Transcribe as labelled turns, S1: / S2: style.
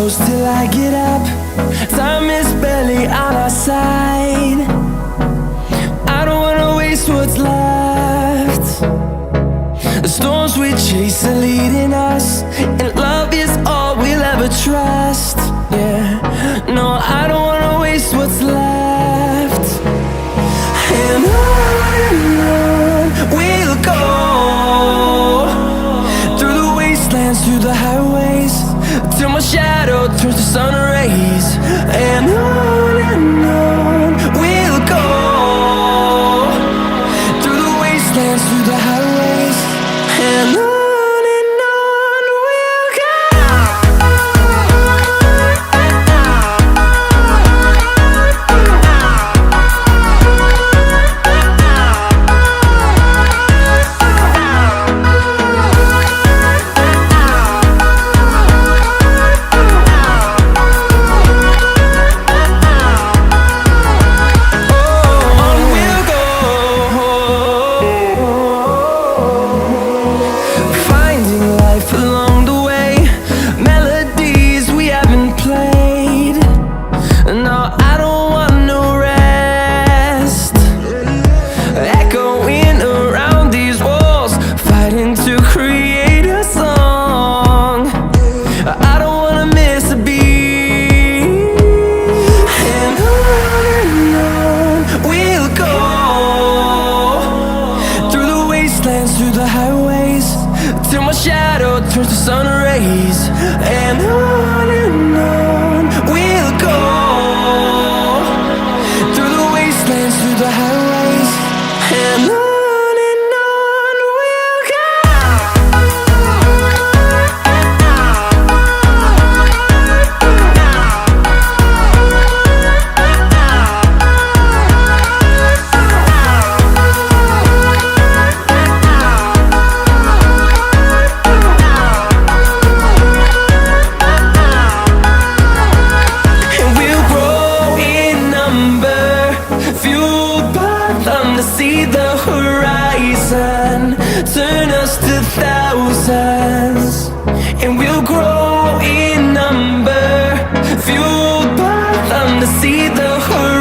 S1: close till I get up. Time is barely on our side. I don't wanna waste what's left. The storms we chase are leading us, and love is all we'll ever trust. Yeah, no, I don't wanna waste what's left. And on we'll go, through the wastelands, through the highways, till my shadow turns to sun rays. And on we'll go, through the wastelands, through the highways, and on. Through the highways, till my shadow turns to sun rays. And on we'll go, through the wastelands, through the highways, and on we'll go. See the horizon turn us to thousands, and we'll grow in number, fueled by them to see the horizon.